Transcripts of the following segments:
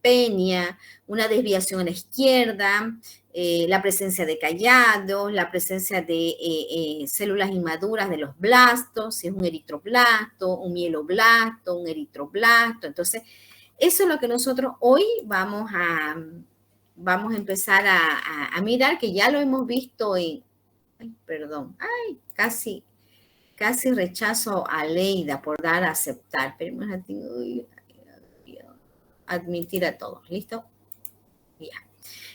neutropenia, una desviación a la izquierda, la presencia de callados, la presencia de células inmaduras de los blastos, si es un eritroblasto, un mieloblasto, un eritroblasto. Entonces, eso es lo que nosotros hoy vamos a empezar a mirar, que ya lo hemos visto en, casi rechazo a Leida por dar a aceptar, pero admitir a todos, ¿listo? Ya.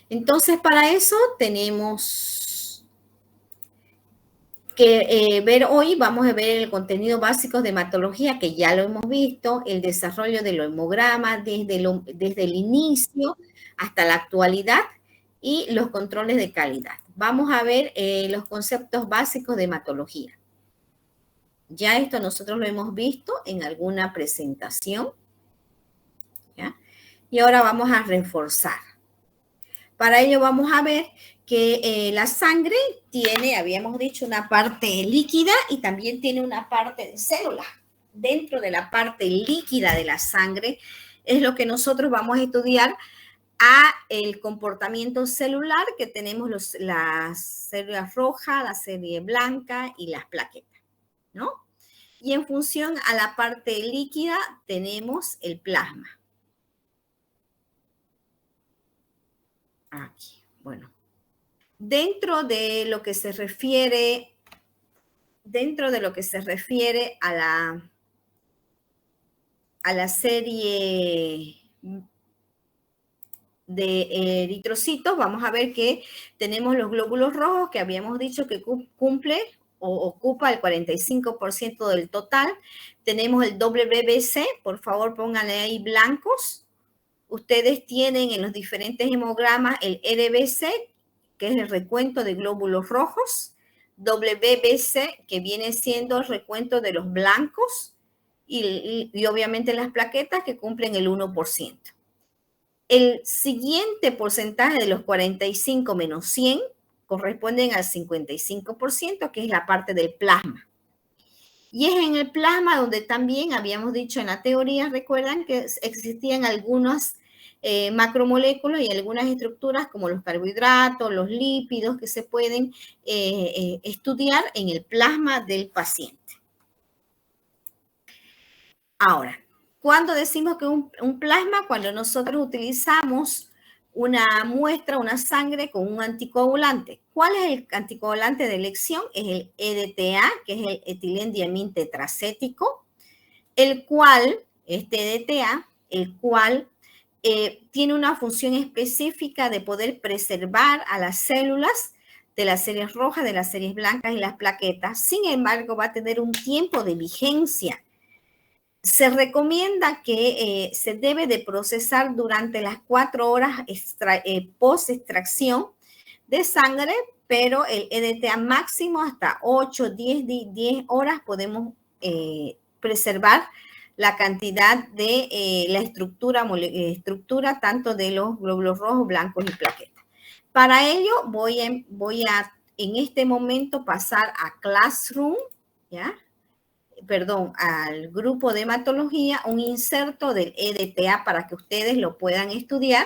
Entonces, para eso tenemos que ver hoy, vamos a ver el contenido básico de hematología, que ya lo hemos visto, el desarrollo del hemograma desde el inicio hasta la actualidad y los controles de calidad. Vamos a ver los conceptos básicos de hematología. Ya esto nosotros lo hemos visto en alguna presentación, ¿ya? Y ahora vamos a reforzar. Para ello vamos a ver que la sangre tiene, habíamos dicho, una parte líquida y también tiene una parte de célula. Dentro de la parte líquida de la sangre es lo que nosotros vamos a estudiar a el comportamiento celular, que tenemos las células rojas, la serie blanca y las plaquetas, ¿no? Y en función a la parte líquida tenemos el plasma. Aquí, bueno. Dentro de lo que se refiere a la serie de eritrocitos, vamos a ver que tenemos los glóbulos rojos, que habíamos dicho que cumple o ocupa el 45% del total. Tenemos el WBC, por favor pónganle ahí blancos. Ustedes tienen en los diferentes hemogramas el RBC, que es el recuento de glóbulos rojos, WBC, que viene siendo el recuento de los blancos, y obviamente las plaquetas, que cumplen el 1%. El siguiente porcentaje de los 45 menos 100 corresponden al 55%, que es la parte del plasma. Y es en el plasma donde también habíamos dicho en la teoría, recuerdan que existían algunas macromoléculas y algunas estructuras como los carbohidratos, los lípidos, que se pueden estudiar en el plasma del paciente. Ahora, ¿cuándo decimos que un plasma? Cuando nosotros utilizamos una muestra, una sangre con un anticoagulante. ¿Cuál es el anticoagulante de elección? Es el EDTA, que es el etilendiamín tetracético, el cual, este EDTA, tiene una función específica de poder preservar a las células de las series rojas, de las series blancas y las plaquetas. Sin embargo, va a tener un tiempo de vigencia. Se recomienda que se debe de procesar durante las 4 horas post-extracción de sangre, pero el EDTA máximo hasta 8, 10 horas podemos preservar la cantidad de la estructura tanto de los glóbulos rojos, blancos y plaquetas. Para ello voy a en este momento pasar a Classroom, ¿ya? Perdón, al grupo de hematología, un inserto del EDTA para que ustedes lo puedan estudiar.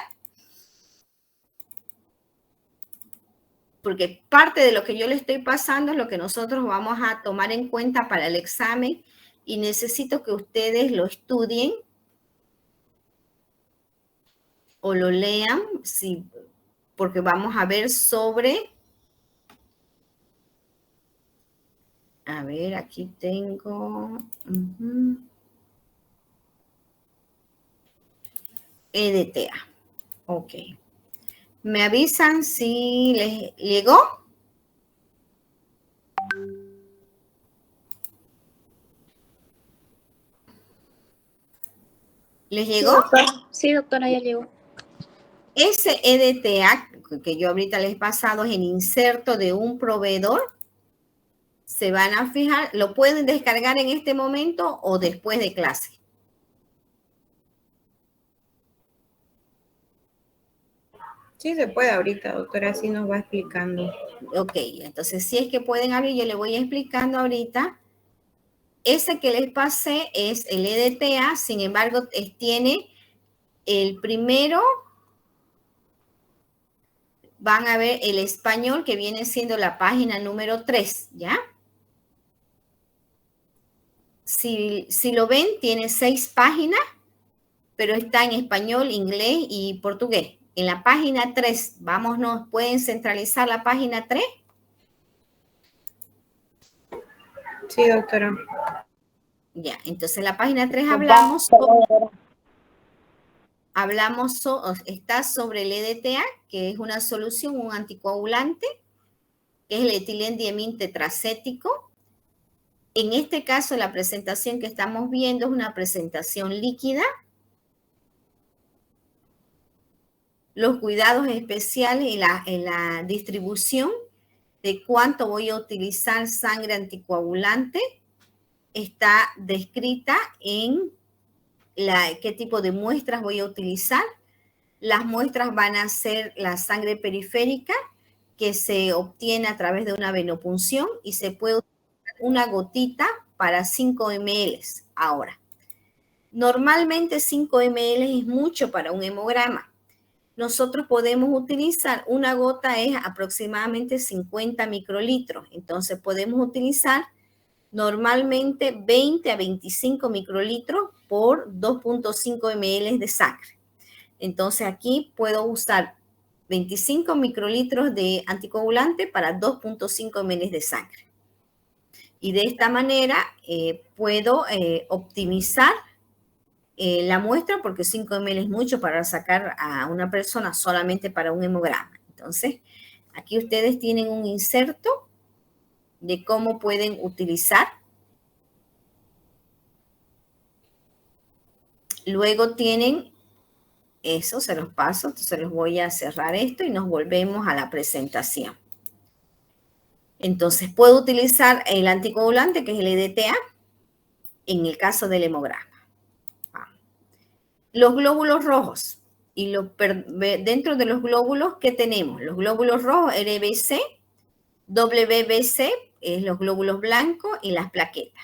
Porque parte de lo que yo le estoy pasando es lo que nosotros vamos a tomar en cuenta para el examen y necesito que ustedes lo estudien o lo lean, sí, porque vamos a ver sobre... A ver, aquí tengo... EDTA. Ok. ¿Me avisan si les llegó? ¿Les llegó? Sí, doctora, ya llegó. Ese EDTA que yo ahorita les he pasado es el inserto de un proveedor. Se van a fijar, lo pueden descargar en este momento o después de clase. Sí, se puede ahorita, doctora, así nos va explicando. Ok, entonces si es que pueden abrir, yo le voy explicando ahorita. Ese que les pasé es el EDTA, sin embargo, tiene El primero, van a ver el español, que viene siendo la página número 3, ¿ya? Si lo ven, tiene 6 páginas, pero está en español, inglés y portugués. En la página 3, vámonos, ¿pueden centralizar la página 3? Sí, doctora. Ya, entonces en la página 3 está sobre el EDTA, que es una solución, un anticoagulante, que es el etilendiamín tetracético. En este caso, la presentación que estamos viendo es una presentación líquida. Los cuidados especiales en la distribución de cuánto voy a utilizar sangre anticoagulante está descrita en qué tipo de muestras voy a utilizar. Las muestras van a ser la sangre periférica, que se obtiene a través de una venopunción y se puede utilizar una gotita para 5 ml. Ahora, normalmente 5 ml es mucho para un hemograma. Nosotros podemos utilizar, una gota es aproximadamente 50 microlitros, entonces podemos utilizar normalmente 20 a 25 microlitros por 2.5 ml de sangre. Entonces aquí puedo usar 25 microlitros de anticoagulante para 2.5 ml de sangre. Y de esta manera puedo optimizar la muestra, porque 5 ml es mucho para sacar a una persona solamente para un hemograma. Entonces, aquí ustedes tienen un inserto de cómo pueden utilizar. Luego tienen eso, se los paso, entonces los voy a cerrar esto y nos volvemos a la presentación. Entonces, puedo utilizar el anticoagulante, que es el EDTA, en el caso del hemograma. Los glóbulos rojos. Y dentro de los glóbulos, ¿qué tenemos? Los glóbulos rojos, RBC, WBC, es los glóbulos blancos y las plaquetas.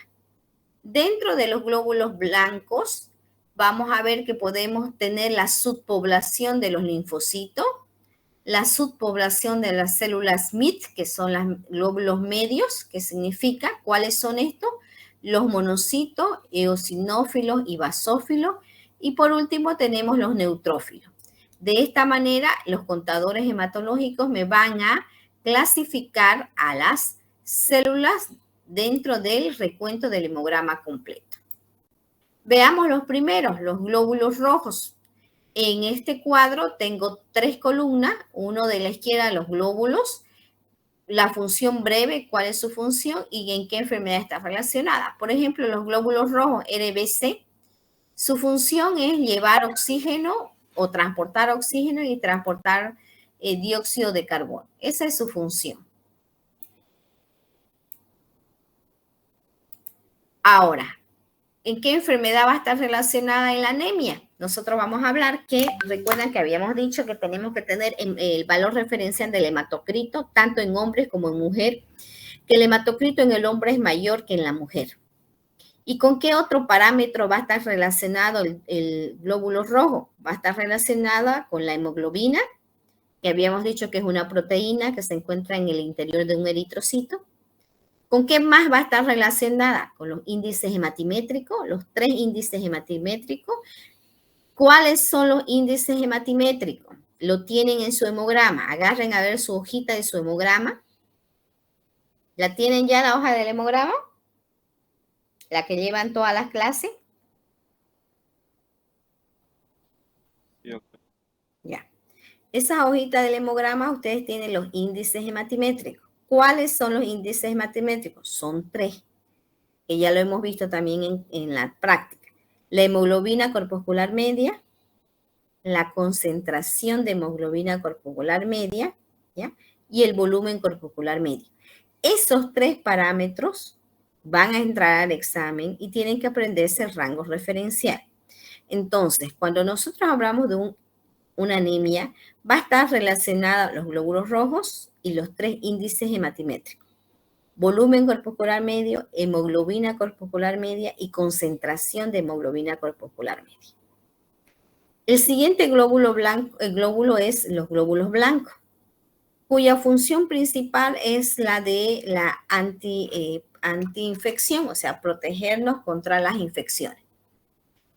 Dentro de los glóbulos blancos, vamos a ver que podemos tener la subpoblación de los linfocitos, la subpoblación de las células MIT, que son los glóbulos medios, que significa, ¿cuáles son estos? Los monocitos, eosinófilos y basófilos. Y por último tenemos los neutrófilos. De esta manera, los contadores hematológicos me van a clasificar a las células dentro del recuento del hemograma completo. Veamos los primeros, los glóbulos rojos. En este cuadro tengo 3 columnas, uno de la izquierda, los glóbulos, la función breve, cuál es su función y en qué enfermedad está relacionada. Por ejemplo, los glóbulos rojos RBC, su función es llevar oxígeno o transportar oxígeno y transportar dióxido de carbono. Esa es su función. Ahora, ¿en qué enfermedad va a estar relacionada en la anemia? Nosotros vamos a hablar que, recuerdan que habíamos dicho que tenemos que tener el valor referencial del hematocrito, tanto en hombres como en mujer, que el hematocrito en el hombre es mayor que en la mujer. ¿Y con qué otro parámetro va a estar relacionado el glóbulo rojo? Va a estar relacionada con la hemoglobina, que habíamos dicho que es una proteína que se encuentra en el interior de un eritrocito. ¿Con qué más va a estar relacionada? Con los índices hematimétricos, los 3 índices hematimétricos. ¿Cuáles son los índices hematimétricos? Lo tienen en su hemograma. Agarren a ver su hojita de su hemograma. ¿La tienen ya la hoja del hemograma? La que llevan todas las clases. Ya. Esa hojita del hemograma, ustedes tienen los índices hematimétricos. ¿Cuáles son los índices hematimétricos? Son 3, que ya lo hemos visto también en la práctica. La hemoglobina corpuscular media, la concentración de hemoglobina corpuscular media, ¿ya? Y el volumen corpuscular medio. Esos 3 parámetros van a entrar al examen y tienen que aprenderse el rango referencial. Entonces, cuando nosotros hablamos de una anemia, va a estar relacionada los glóbulos rojos y los 3 índices hematimétricos. Volumen corpuscular medio, hemoglobina corpuscular media y concentración de hemoglobina corpuscular media. El siguiente glóbulo blanco, el glóbulo es los glóbulos blancos, cuya función principal es la de la antiinfección, o sea, protegernos contra las infecciones.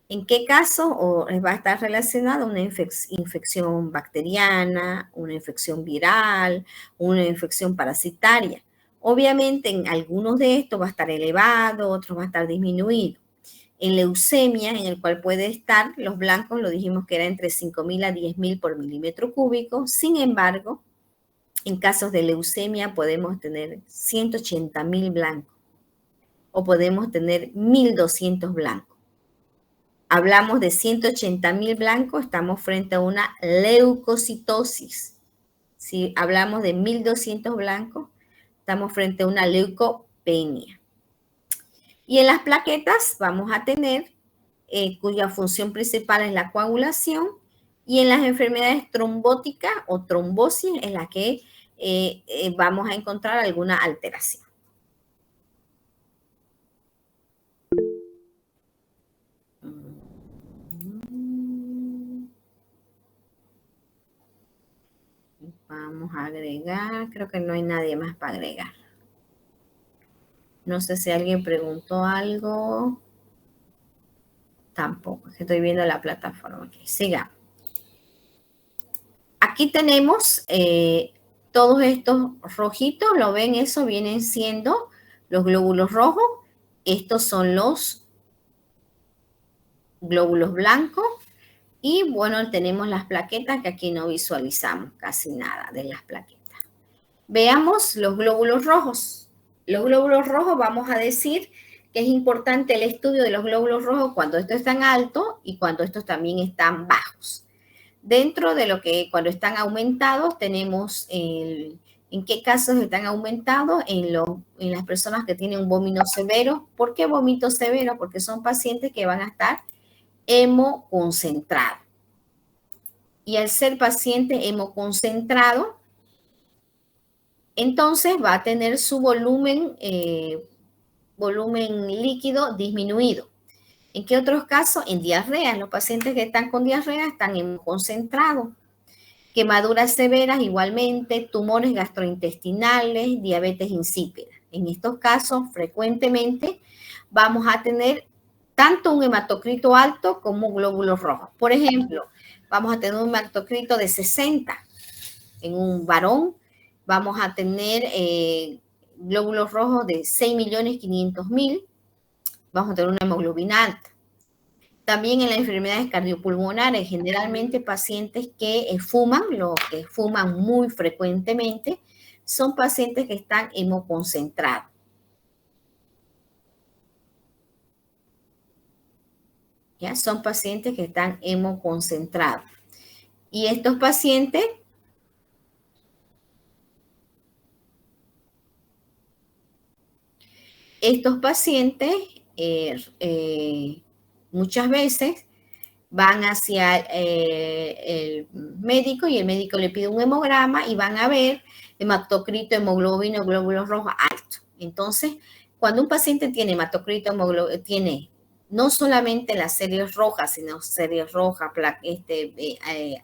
¿En qué caso va a estar relacionada una infección bacteriana, una infección viral, una infección parasitaria? Obviamente en algunos de estos va a estar elevado, otros va a estar disminuido. En leucemia, en el cual puede estar, los blancos lo dijimos que era entre 5.000 a 10.000 por milímetro cúbico. Sin embargo, en casos de leucemia podemos tener 180.000 blancos o podemos tener 1.200 blancos. Hablamos de 180.000 blancos, estamos frente a una leucocitosis. Si hablamos de 1.200 blancos, estamos frente a una leucopenia. Y en las plaquetas vamos a tener cuya función principal es la coagulación, y en las enfermedades trombóticas o trombosis en la que vamos a encontrar alguna alteración. Vamos a agregar, creo que no hay nadie más para agregar. No sé si alguien preguntó algo. Tampoco, es que estoy viendo la plataforma. Okay, sigamos. Aquí tenemos todos estos rojitos, ¿lo ven? Eso vienen siendo los glóbulos rojos. Estos son los glóbulos blancos. Y bueno, tenemos las plaquetas que aquí no visualizamos casi nada de las plaquetas. Veamos los glóbulos rojos. Los glóbulos rojos vamos a decir que es importante el estudio de los glóbulos rojos cuando estos están altos y cuando estos también están bajos. Dentro de lo que cuando están aumentados tenemos en qué casos están aumentados en las personas que tienen un vómito severo. ¿Por qué vómito severo? Porque son pacientes que van a estar hemoconcentrado. Y al ser paciente hemoconcentrado, entonces va a tener su volumen líquido disminuido. ¿En qué otros casos? En diarrea. Los pacientes que están con diarrea están hemoconcentrados. Quemaduras severas igualmente, tumores gastrointestinales, diabetes insípida. En estos casos, frecuentemente vamos a tener tanto un hematocrito alto como glóbulos rojos. Por ejemplo, vamos a tener un hematocrito de 60 en un varón. Vamos a tener glóbulos rojos de 6.500.000. Vamos a tener una hemoglobina alta. También en las enfermedades cardiopulmonares, generalmente pacientes que fuman, los que fuman muy frecuentemente, son pacientes que están hemoconcentrados. ¿Ya? Son pacientes que están hemoconcentrados. Y estos pacientes muchas veces van hacia el médico y el médico le pide un hemograma y van a ver hematocrito, hemoglobina, glóbulos rojos altos. Entonces, cuando un paciente tiene hematocrito, tiene no solamente las series rojas, sino series rojas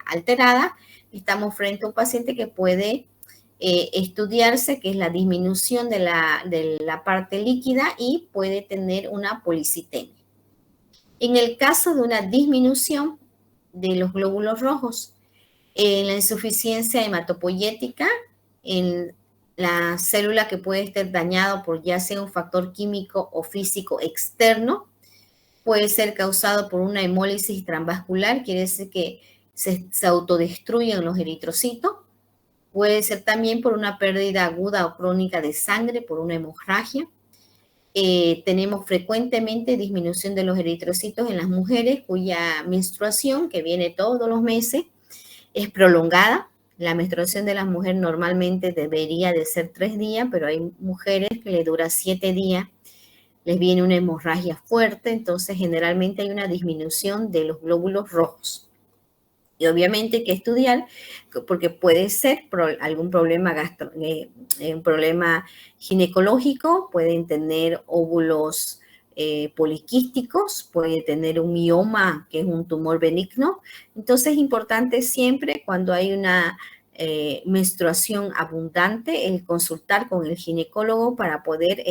alteradas, estamos frente a un paciente que puede estudiarse, que es la disminución de la parte líquida y puede tener una policitemia. En el caso de una disminución de los glóbulos rojos, en la insuficiencia hematopoyética, en la célula que puede estar dañada por ya sea un factor químico o físico externo, puede ser causado por una hemólisis transvascular, quiere decir que se autodestruyen los eritrocitos. Puede ser también por una pérdida aguda o crónica de sangre, por una hemorragia. Tenemos frecuentemente disminución de los eritrocitos en las mujeres cuya menstruación, que viene todos los meses, es prolongada. La menstruación de las mujeres normalmente debería de ser 3 días, pero hay mujeres que le dura 7 días, les viene una hemorragia fuerte, entonces generalmente hay una disminución de los glóbulos rojos. Y obviamente hay que estudiar porque puede ser algún problema un problema ginecológico, pueden tener óvulos poliquísticos, puede tener un mioma, que es un tumor benigno. Entonces es importante siempre cuando hay una menstruación abundante el consultar con el ginecólogo para poder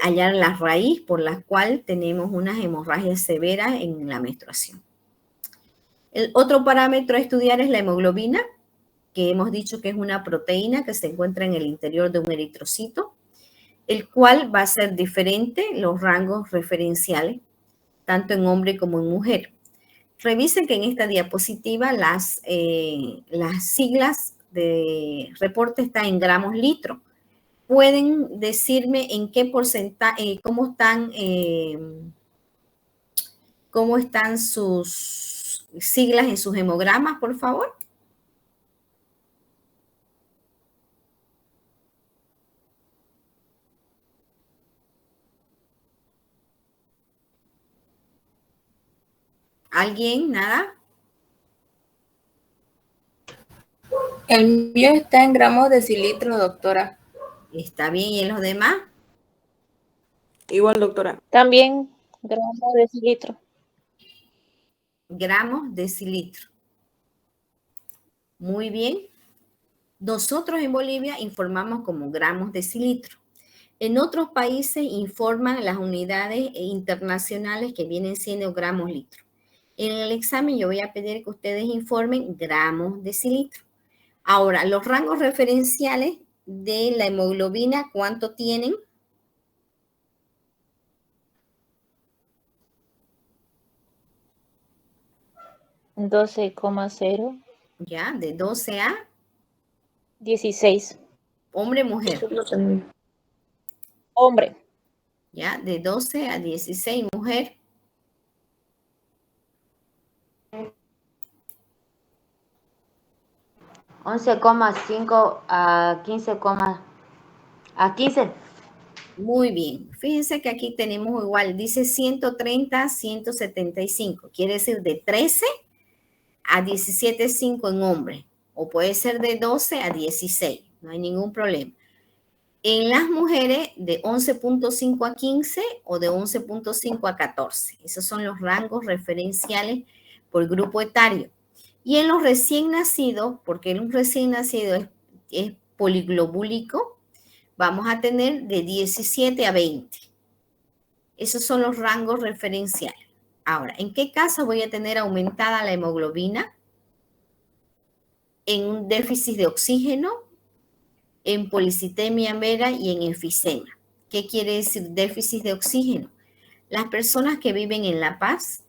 hallar la raíz por la cual tenemos unas hemorragias severas en la menstruación. El otro parámetro a estudiar es la hemoglobina, que hemos dicho que es una proteína que se encuentra en el interior de un eritrocito, el cual va a ser diferente los rangos referenciales, tanto en hombre como en mujer. Revisen que en esta diapositiva las siglas de reporte están en gramos litro. ¿Pueden decirme en qué porcentaje, cómo están sus siglas en sus hemogramas, por favor? ¿Alguien? ¿Nada? El mío está en gramos decilitros, doctora. ¿Está bien? ¿Y en los demás? Igual, doctora. También gramos decilitro. Gramos decilitro. Muy bien. Nosotros en Bolivia informamos como gramos decilitro. En otros países informan las unidades internacionales que vienen siendo gramos litro. En el examen yo voy a pedir que ustedes informen gramos decilitro. Ahora, los rangos referenciales de la hemoglobina, ¿cuánto tienen? $12,0. Ya, de 12 a 16. hombre, mujer. Eso lo tengo. Hombre. Ya, de 12 a 16, mujer. $11,5 a 15. Muy bien. Fíjense que aquí tenemos igual, dice 130, 175. Quiere decir de 13 a 17,5 en hombre. O puede ser de 12 a 16. No hay ningún problema. En las mujeres de 11,5 a 15 o de 11,5 a 14. Esos son los rangos referenciales por grupo etario. Y en los recién nacidos, porque un recién nacido es poliglobúlico, vamos a tener de 17 a 20. Esos son los rangos referenciales. Ahora, ¿en qué caso voy a tener aumentada la hemoglobina? En un déficit de oxígeno, en policitemia vera y en enfisema. ¿Qué quiere decir déficit de oxígeno? Las personas que viven en La Paz,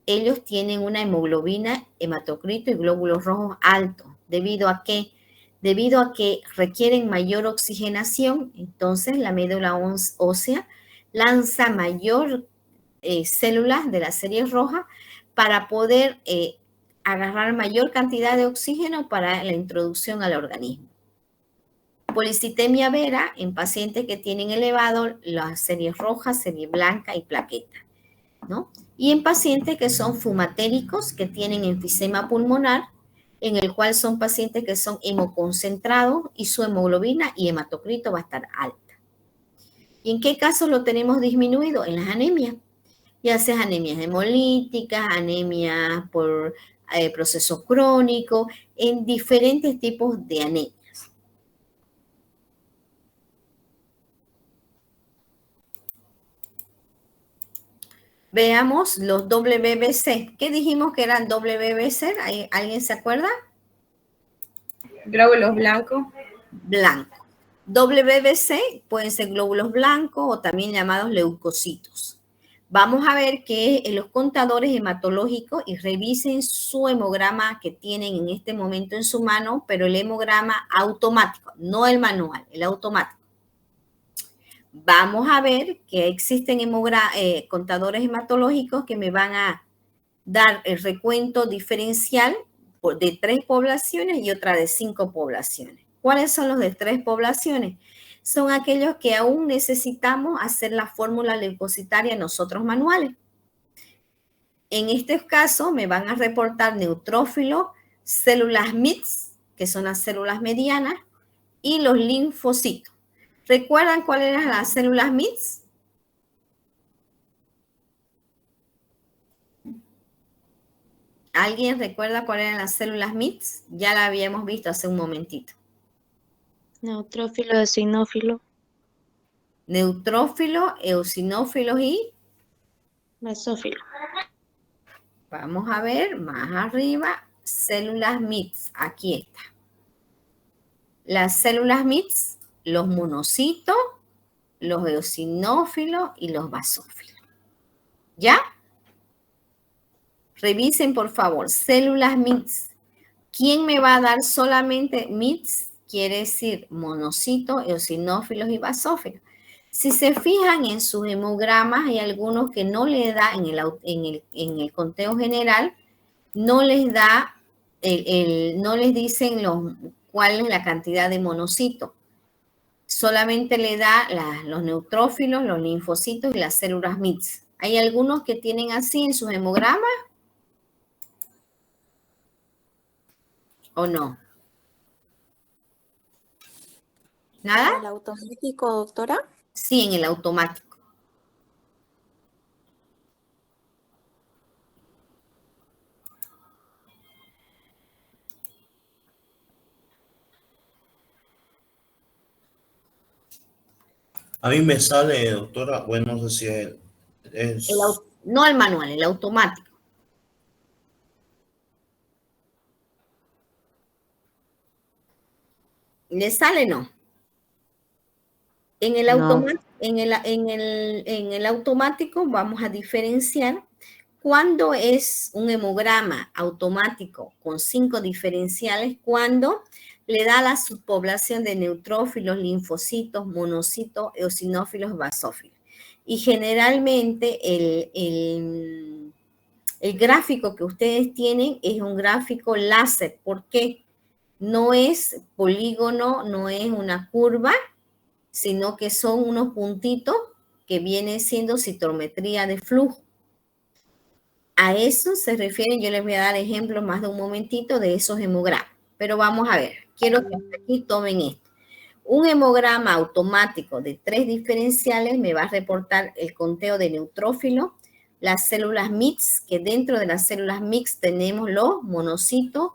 ellos tienen una hemoglobina, hematocrito y glóbulos rojos altos. ¿Debido a qué? Debido a que requieren mayor oxigenación, entonces la médula ósea lanza mayor células de la serie roja para poder agarrar mayor cantidad de oxígeno para la introducción al organismo. Policitemia vera en pacientes que tienen elevado las series rojas, serie blanca y plaqueta, ¿no? Y en pacientes que son fumatéricos, que tienen enfisema pulmonar, en el cual son pacientes que son hemoconcentrados y su hemoglobina y hematocrito va a estar alta. ¿Y en qué casos lo tenemos disminuido? En las anemias, ya sea anemias hemolíticas, anemias por proceso crónico, en diferentes tipos de anemias. Veamos los WBC. ¿Qué dijimos que eran WBC? ¿Alguien se acuerda? Glóbulos blancos. Blanco. WBC pueden ser glóbulos blancos o también llamados leucocitos. Vamos a ver que los contadores hematológicos y revisen su hemograma que tienen en este momento en su mano, pero el hemograma automático, no el manual, el automático. Vamos a ver que existen contadores hematológicos que me van a dar el recuento diferencial de 3 poblaciones y otra de 5 poblaciones. ¿Cuáles son los de 3 poblaciones? Son aquellos que aún necesitamos hacer la fórmula leucocitaria nosotros manuales. En este caso me van a reportar neutrófilos, células MITS, que son las células medianas, y los linfocitos. ¿Recuerdan cuáles eran las células MITS? ¿Alguien recuerda cuáles eran las células MITS? Ya la habíamos visto hace un momentito. Neutrófilo, eosinófilo, Neutrófilo, eosinófilos y basófilo. vamos a ver más arriba, células MITS. Aquí está. Las células MITS, los monocitos, los eosinófilos y los basófilos. ¿Ya? Revisen, por favor, células MITS. ¿Quién me va a dar solamente MITS? Quiere decir monocitos, eosinófilos y basófilos. Si se fijan en sus hemogramas, hay algunos que no les da en el conteo general, no les da, no les dicen cuál es la cantidad de monocitos. Solamente le da los neutrófilos, los linfocitos y las células MITS. Hay algunos que tienen así en sus hemogramas o no. ¿Nada? ¿El automático, doctora? Sí, en el automático. A mí me sale, doctora, bueno, no sé si es... No el manual, el automático. ¿Le sale? No. En el, No. en el automático vamos a diferenciar cuándo es un hemograma automático con 5 diferenciales, cuando le da la subpoblación de neutrófilos, linfocitos, monocitos, eosinófilos, basófilos. Y generalmente el gráfico que ustedes tienen es un gráfico láser. ¿Por qué? No es polígono, no es una curva, sino que son unos puntitos que viene siendo citometría de flujo. A eso se refiere, yo les voy a dar ejemplos más de un momentito de esos hemogramas. Pero vamos a ver, quiero que aquí tomen esto. Un hemograma automático de 3 diferenciales me va a reportar el conteo de neutrófilos, las células MITS, que dentro de las células MITS tenemos los monocitos,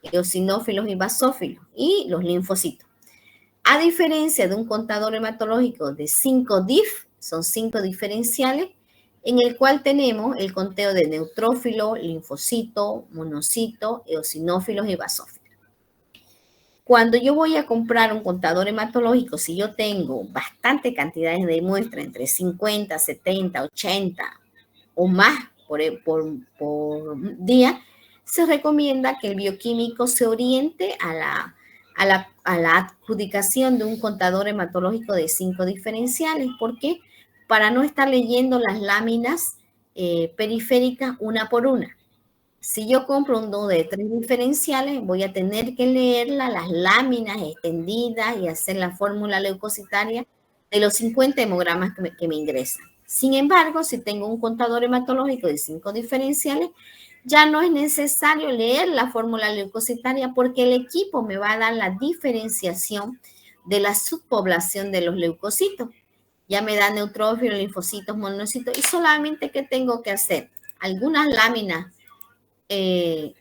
eosinófilos y basófilos, y los linfocitos. A diferencia de un contador hematológico de 5 DIF, son 5 diferenciales, en el cual tenemos el conteo de neutrófilo, linfocito, monocito, eosinófilos y basófilos. Cuando yo voy a comprar un contador hematológico, si yo tengo bastante cantidades de muestra, entre 50, 70, 80 o más por día, se recomienda que el bioquímico se oriente a la adjudicación de un contador hematológico de 5 diferenciales. ¿Por qué? Para no estar leyendo las láminas periféricas una por una. Si yo compro un nodo de 3 diferenciales, voy a tener que leerla, las láminas extendidas y hacer la fórmula leucocitaria de los 50 hemogramas que me ingresan. Sin embargo, si tengo un contador hematológico de 5 diferenciales, ya no es necesario leer la fórmula leucocitaria porque el equipo me va a dar la diferenciación de la subpoblación de los leucocitos. Ya me da neutrófilos, linfocitos, monocitos y solamente ¿qué tengo que hacer? Algunas láminas es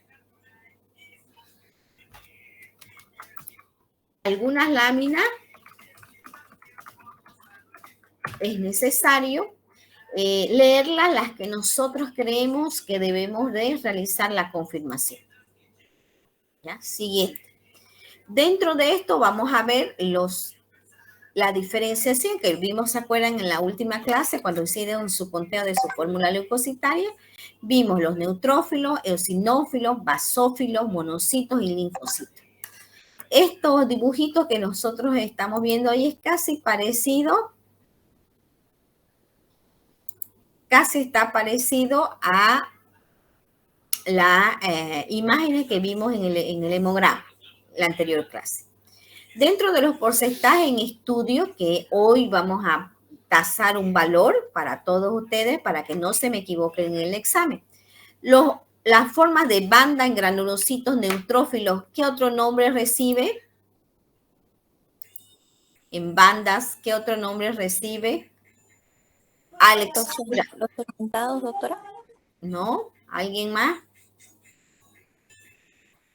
necesario leerlas, las que nosotros creemos que debemos de realizar la confirmación. ¿Ya? Siguiente. Dentro de esto vamos a ver la diferenciación que vimos, ¿se acuerdan? En la última clase, cuando hicieron su conteo de su fórmula leucocitaria, vimos los neutrófilos, eosinófilos, basófilos, monocitos y linfocitos. Estos dibujitos que nosotros estamos viendo hoy es casi está parecido a las imágenes que vimos en el hemograma, la anterior clase. Dentro de los porcentajes en estudio, que hoy vamos a tasar un valor para todos ustedes, para que no se me equivoquen en el examen. Las formas de banda en granulocitos neutrófilos, ¿qué otro nombre recibe? En bandas, ¿qué otro nombre recibe? Alex. Los segmentados, doctora. ¿No? ¿Alguien más?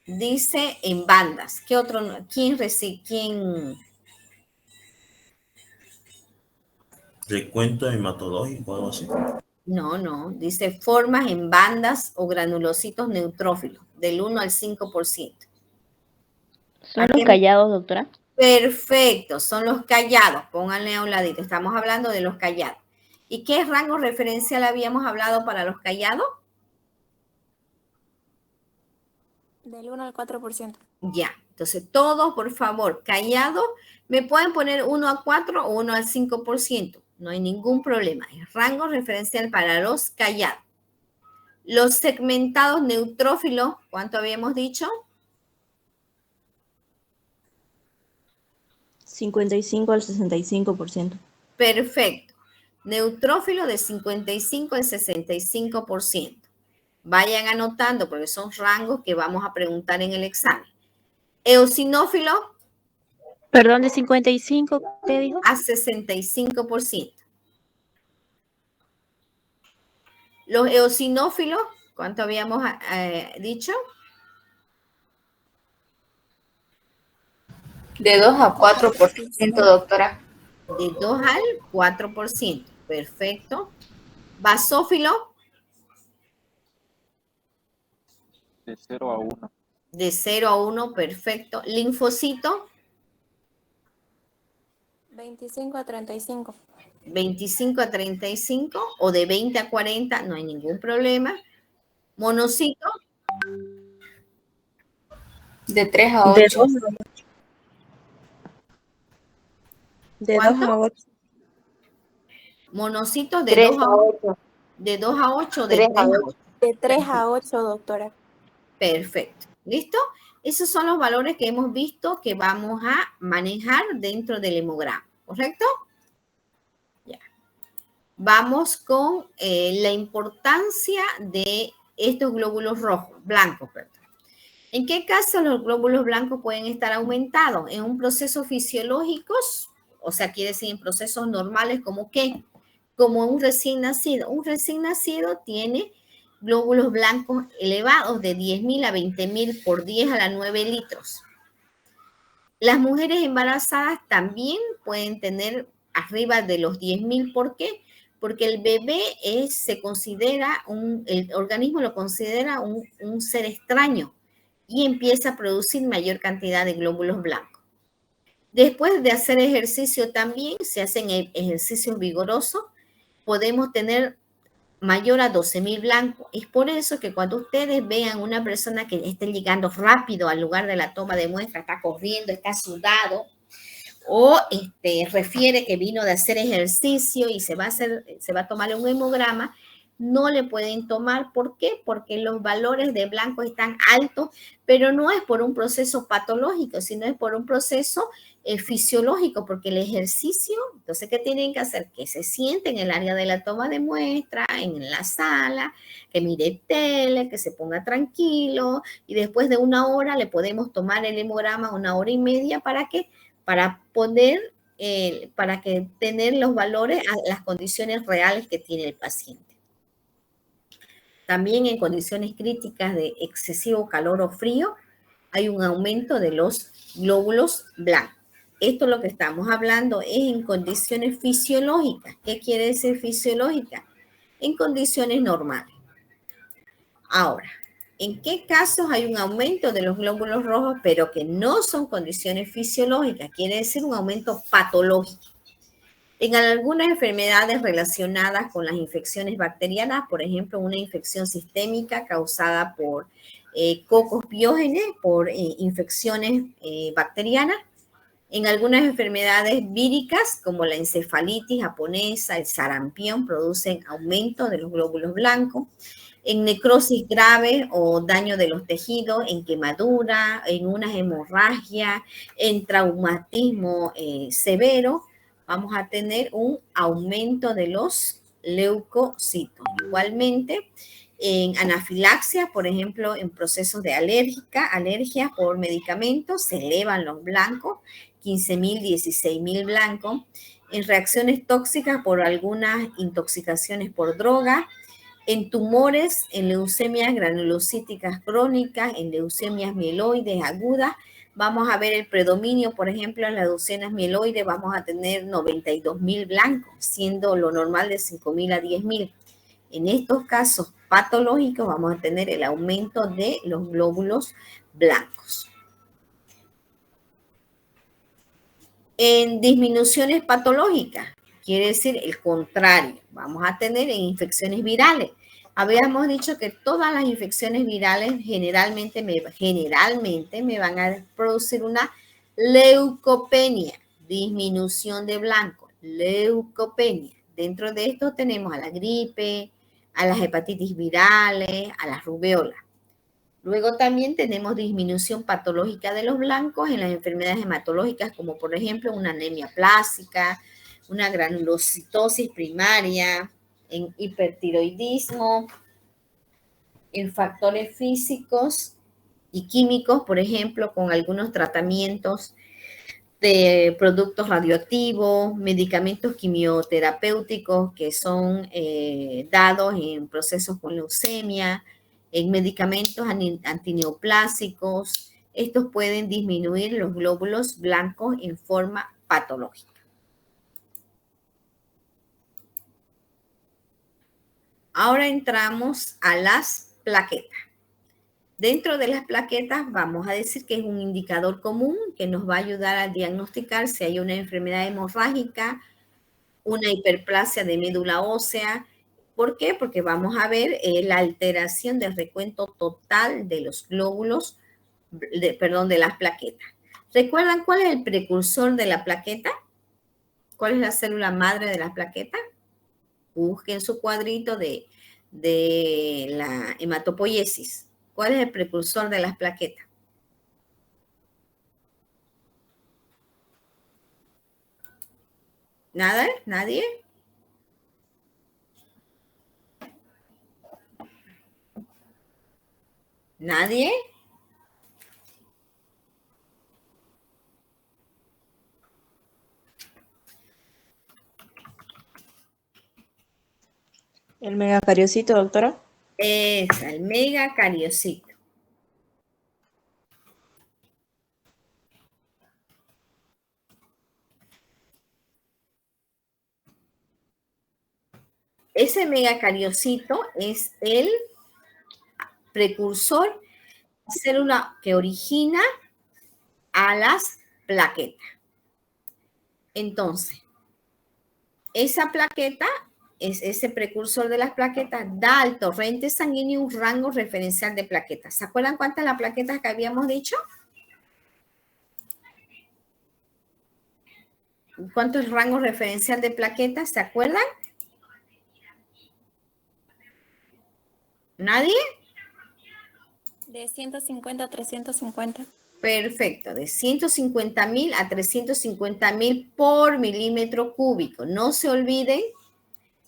Dice en bandas. ¿Qué otro? ¿Quién recibe? ¿Quién? Recuento hematológico, algo así. No. Dice formas en bandas o granulocitos neutrófilos, del 1 al 5%. ¿Son los callados, doctora? Perfecto, son los callados. Pónganle a un ladito. Estamos hablando de los callados. ¿Y qué rango referencial habíamos hablado para los callados? Del 1 al 4%. Ya, entonces todos, por favor, callados, me pueden poner 1 a 4 o 1 al 5%. No hay ningún problema. Es rango referencial para los callados. Los segmentados neutrófilos, ¿cuánto habíamos dicho? 55 al 65%. Perfecto. Neutrófilo de 55 al 65%. Vayan anotando porque son rangos que vamos a preguntar en el examen. Eosinófilo. Perdón, de 55, ¿qué dijo? A 65%. Los eosinófilos, ¿cuánto habíamos dicho? De 2 a 4%, doctora. De 2 al 4%. Perfecto. Basófilo. De 0 a 1. De 0 a 1, perfecto. Linfocito. 25 a 35. 25 a 35 o de 20 a 40, no hay ningún problema. Monocito. De 3 a 8. De 2 a 8. Monocitos de 3 2 a a 8. 8. De 2 a 8, de 3 3 a a 8. 8. De 3 a 8, doctora. Perfecto. ¿Listo? Esos son los valores que hemos visto que vamos a manejar dentro del hemograma. ¿Correcto? Ya. Vamos con la importancia de estos glóbulos rojos, blancos, perdón. ¿En qué caso los glóbulos blancos pueden estar aumentados? En un proceso fisiológico, o sea, quiere decir en procesos normales, ¿como qué? Como un recién nacido. Un recién nacido tiene glóbulos blancos elevados de 10.000 a 20.000 por 10 a la 9 litros. Las mujeres embarazadas también pueden tener arriba de los 10.000. ¿Por qué? Porque el bebé se considera, el organismo lo considera un ser extraño y empieza a producir mayor cantidad de glóbulos blancos. Después de hacer ejercicio también, se hacen ejercicios vigorosos, podemos tener mayor a 12.000 blancos. Es por eso que cuando ustedes vean una persona que esté llegando rápido al lugar de la toma de muestra, está corriendo, está sudado, o refiere que vino de hacer ejercicio y se va a tomar un hemograma, no le pueden tomar. ¿Por qué? Porque los valores de blanco están altos, pero no es por un proceso patológico, sino es por un proceso fisiológico, porque el ejercicio, entonces, ¿qué tienen que hacer? Que se sienten en el área de la toma de muestra, en la sala, que mire tele, que se ponga tranquilo, y después de 1 hora le podemos tomar el hemograma, 1 hora y media, ¿para qué? Para que tener los valores a las condiciones reales que tiene el paciente. También en condiciones críticas de excesivo calor o frío, hay un aumento de los glóbulos blancos. Esto lo que estamos hablando es en condiciones fisiológicas. ¿Qué quiere decir fisiológica? En condiciones normales. Ahora, ¿en qué casos hay un aumento de los glóbulos rojos, pero que no son condiciones fisiológicas? Quiere decir un aumento patológico. En algunas enfermedades relacionadas con las infecciones bacterianas, por ejemplo, una infección sistémica causada por cocos biógenes, por infecciones bacterianas. En algunas enfermedades víricas, como la encefalitis japonesa, el sarampión, producen aumento de los glóbulos blancos. En necrosis grave o daño de los tejidos, en quemadura, en una hemorragia, en traumatismo severo, vamos a tener un aumento de los leucocitos. Igualmente, en anafilaxia, por ejemplo, en procesos de alergia por medicamentos, se elevan los blancos, 15.000, 16.000 blancos. En reacciones tóxicas por algunas intoxicaciones por droga, En tumores, en leucemias granulocíticas crónicas, en leucemias mieloides agudas, vamos a ver el predominio, por ejemplo, en las leucemias mieloides vamos a tener 92.000 blancos, siendo lo normal de 5.000 a 10.000. En estos casos patológicos vamos a tener el aumento de los glóbulos blancos. En disminuciones patológicas, quiere decir el contrario, vamos a tener en infecciones virales. Habíamos dicho que todas las infecciones virales generalmente me van a producir una leucopenia, disminución de blanco, leucopenia. Dentro de esto tenemos a la gripe, a las hepatitis virales, a las rubeolas. Luego también tenemos disminución patológica de los blancos en las enfermedades hematológicas, como por ejemplo una anemia plástica, una granulocitosis primaria, en hipertiroidismo, en factores físicos y químicos, por ejemplo, con algunos tratamientos de productos radioactivos, medicamentos quimioterapéuticos que son dados en procesos con leucemia, en medicamentos antineoplásicos. Estos pueden disminuir los glóbulos blancos en forma patológica. Ahora entramos a las plaquetas. Dentro de las plaquetas vamos a decir que es un indicador común que nos va a ayudar a diagnosticar si hay una enfermedad hemorrágica, una hiperplasia de médula ósea. ¿Por qué? Porque vamos a ver la alteración del recuento total de los glóbulos, de las plaquetas. ¿Recuerdan cuál es el precursor de la plaqueta? ¿Cuál es la célula madre de la plaqueta? Busquen su cuadrito de la hematopoiesis. ¿Cuál es el precursor de las plaquetas? ¿Nada? ¿Nadie? ¿Nadie? El megacariocito, doctora. Es el megacariocito. Ese megacariocito es el precursor de célula que origina a las plaquetas. Entonces, esa plaqueta, ese precursor de las plaquetas, da al torrente sanguíneo un rango referencial de plaquetas. ¿Se acuerdan cuántas las plaquetas que habíamos dicho? ¿Cuánto es el rango referencial de plaquetas? ¿Se acuerdan? ¿Nadie? De 150 a 350. Perfecto, de 150.000 a 350.000 por milímetro cúbico. No se olviden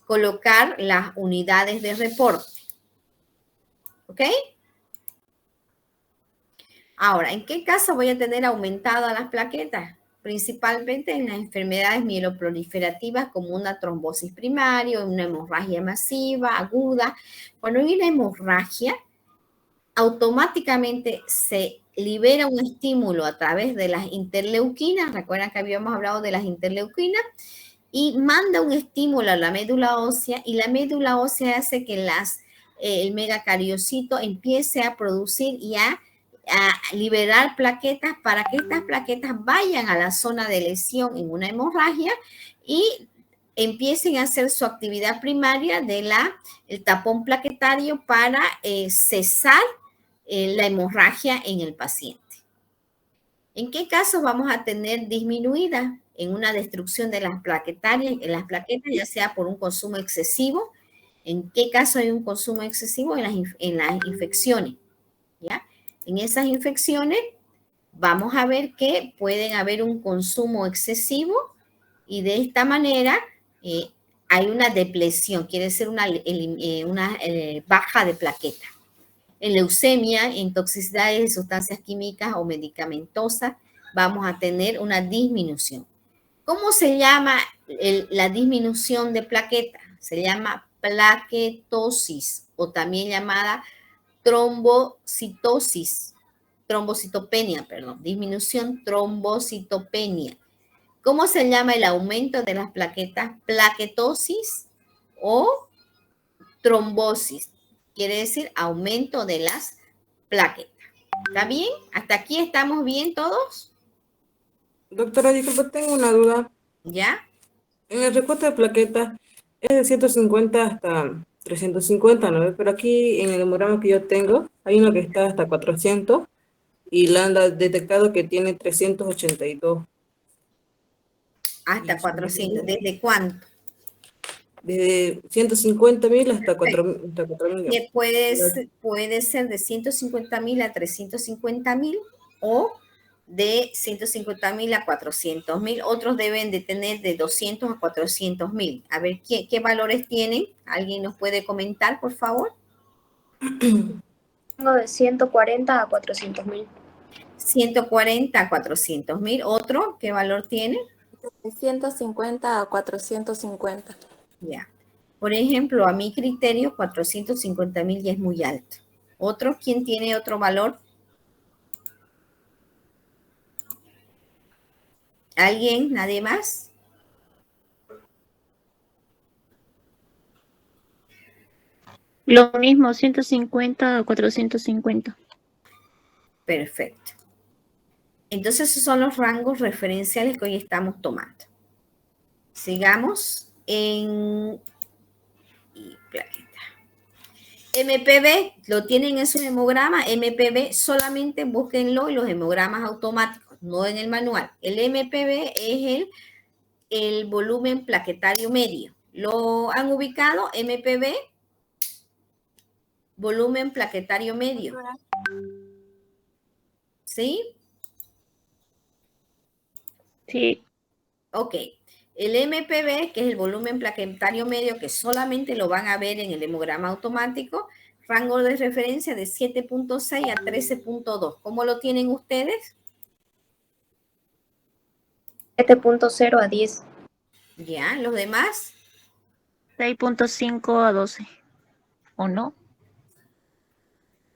colocar las unidades de reporte. ¿Ok? Ahora, ¿en qué caso voy a tener aumentadas las plaquetas? Principalmente en las enfermedades mieloproliferativas como una trombosis primaria, una hemorragia masiva, aguda. Cuando hay una hemorragia, automáticamente se libera un estímulo a través de las interleuquinas. Recuerdan que habíamos hablado de las interleuquinas. Y manda un estímulo a la médula ósea y la médula ósea hace que el megacariocito empiece a producir y a liberar plaquetas para que estas plaquetas vayan a la zona de lesión en una hemorragia y empiecen a hacer su actividad primaria de el tapón plaquetario para cesar la hemorragia en el paciente. ¿En qué caso vamos a tener disminuida? En una destrucción de las plaquetas, ya sea por un consumo excesivo. ¿En qué caso hay un consumo excesivo? En las infecciones, ¿ya? En esas infecciones vamos a ver que pueden haber un consumo excesivo y de esta manera hay una depresión, quiere decir una baja de plaquetas. En leucemia, en toxicidades de sustancias químicas o medicamentosas, vamos a tener una disminución. ¿Cómo se llama la disminución de plaquetas? Se llama plaquetosis o también llamada trombocitopenia, disminución trombocitopenia. ¿Cómo se llama el aumento de las plaquetas? Plaquetosis o trombosis. Quiere decir aumento de las plaquetas. ¿Está bien? ¿Hasta aquí estamos bien todos? Doctora, disculpe, tengo una duda. ¿Ya? En el recorte de plaquetas es de 150 hasta 350, ¿no? Pero aquí en el hemograma que yo tengo, hay uno que está hasta 400 y la han detectado que tiene 382. Hasta 400. ¿Desde cuánto? Desde 150.000 hasta 4.000. Que puede ser de 150.000 a 350.000 o de 150.000 a 400.000. Otros deben de tener de 200 a 400.000. A ver, ¿qué valores tienen? ¿Alguien nos puede comentar, por favor? Tengo de 140 a 400.000. 140 a 400.000. ¿Otro qué valor tiene? De 150 a 450. Ya. Por ejemplo, a mi criterio, 450.000 ya es muy alto. ¿Otro? ¿Quién tiene otro valor? ¿Alguien? ¿Nadie más? Lo mismo, 150 a 450. Perfecto. Entonces, esos son los rangos referenciales que hoy estamos tomando. Sigamos en plaqueta. MPB, lo tienen en su hemograma. MPB, solamente búsquenlo en los hemogramas automáticos, no en el manual. El MPB es el volumen plaquetario medio. ¿Lo han ubicado? MPB, volumen plaquetario medio. ¿Sí? Sí. Ok. El MPB, que es el volumen plaquetario medio, que solamente lo van a ver en el hemograma automático, rango de referencia de 7.6 a 13.2. ¿Cómo lo tienen ustedes? 7.0 a 10. Ya, ¿los demás? 6.5 a 12. ¿O no?